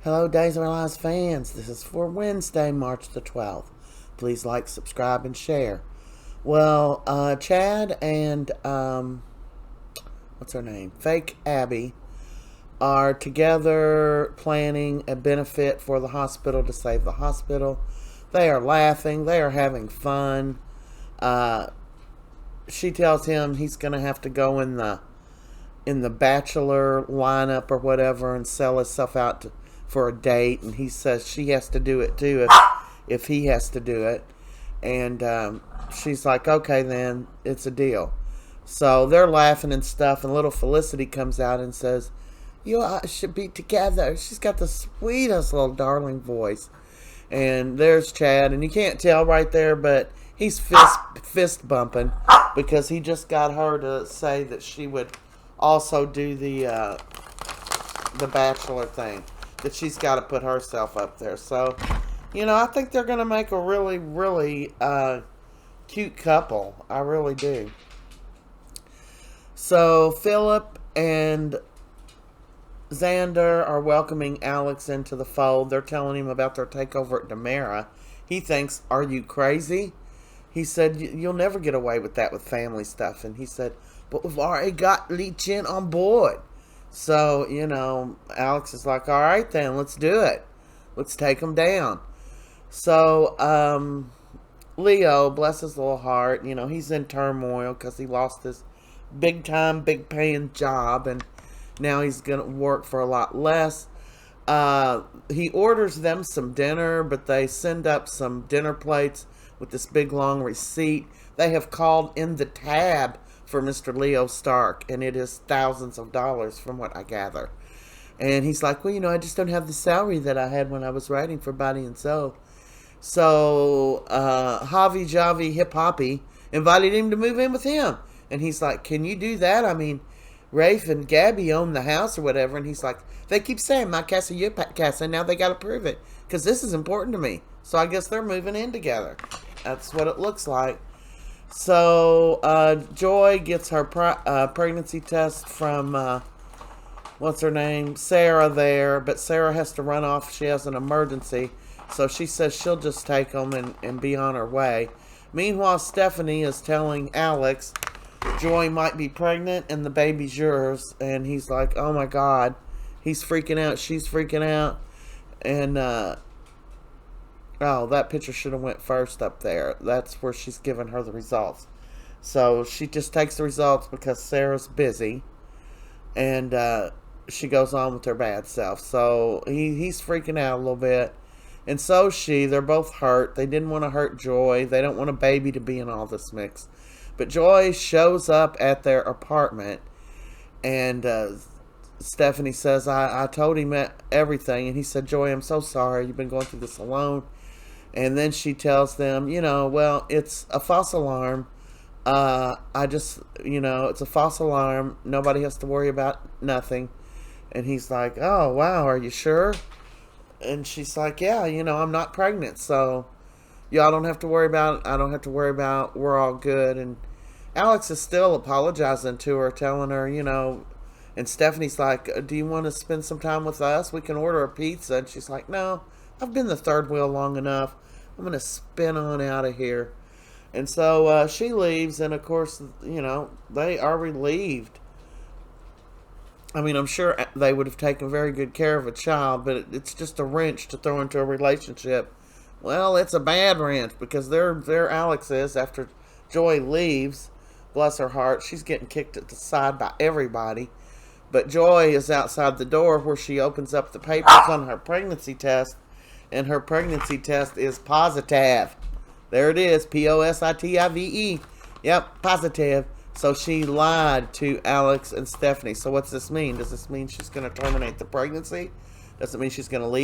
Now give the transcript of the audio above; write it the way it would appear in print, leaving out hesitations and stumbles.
Hello, Days of Our Lives fans. This is for Wednesday, March the 12th. Please like, subscribe, and share. Well, Chad and, what's her name? Fake Abby are together planning a benefit for the hospital to save the hospital. They are laughing. They are having fun. She tells him he's going to have to go in the bachelor lineup or whatever and sell himself out for a date, and he says she has to do it too if he has to do it. And she's like, okay, then it's a deal. So they're laughing and stuff, and little Felicity comes out and says, you all should be together. She's got the sweetest little darling voice. And there's Chad, and you can't tell right there, but he's fist bumping because he just got her to say that she would also do the bachelor thing, that she's got to put herself up there. So, I think they're going to make a really, really cute couple. I really do. So, Phillip and Zander are welcoming Alex into the fold. They're telling him about their takeover at Demera. He thinks, are you crazy? He said, you'll never get away with that with family stuff. And he said, but we've already got Lee Chin on board. So, Alex is like, all right then, let's do it. Let's take him down. So, Leo, bless his little heart, he's in turmoil because he lost his big-time, big-paying job, and now he's going to work for a lot less. He orders them some dinner, but they send up some dinner plates with this big, long receipt. They have called in the tab for Mr. Leo Stark, and it is thousands of dollars from what I gather. And he's like, well, I just don't have the salary that I had when I was writing for Body and Soul. So Javi Hip Hoppy invited him to move in with him. And he's like, can you do that? I mean, Rafe and Gabby own the house or whatever. And he's like, they keep saying my casa, your casa, and now they got to prove it because this is important to me. So I guess they're moving in together. That's what it looks like. So, Joy gets her pregnancy test from, what's her name? Sarah there. But Sarah has to run off. She has an emergency. So she says she'll just take them and be on her way. Meanwhile, Stephanie is telling Alex, Joy might be pregnant and the baby's yours. And he's like, oh my God. He's freaking out. She's freaking out. And, oh, that picture should have went first up there. That's where she's giving her the results. So she just takes the results because Sarah's busy. And she goes on with her bad self. So he's freaking out a little bit. And so she. They're both hurt. They didn't want to hurt Joy. They don't want a baby to be in all this mix. But Joy shows up at their apartment. And Stephanie says, I told him everything. And he said, Joy, I'm so sorry. You've been going through this alone. And then she tells them, well, it's a false alarm. It's a false alarm. Nobody has to worry about nothing. And he's like, oh, wow, are you sure? And she's like, yeah, I'm not pregnant. So y'all don't have to worry about it. I don't have to worry about it. We're all good. And Alex is still apologizing to her, telling her, and Stephanie's like, do you want to spend some time with us? We can order a pizza. And she's like, no, I've been the third wheel long enough. I'm going to spin on out of here. And so she leaves, and of course, they are relieved. I mean, I'm sure they would have taken very good care of a child, but it's just a wrench to throw into a relationship. Well, it's a bad wrench because there Alex is after Joy leaves. Bless her heart. She's getting kicked at the side by everybody. But Joy is outside the door where she opens up the papers on her pregnancy test. And her pregnancy test is positive. There it is. Positive. Yep, positive. So she lied to Alex and Stephanie. So what's this mean? Does this mean she's going to terminate the pregnancy? Does it mean she's going to leave?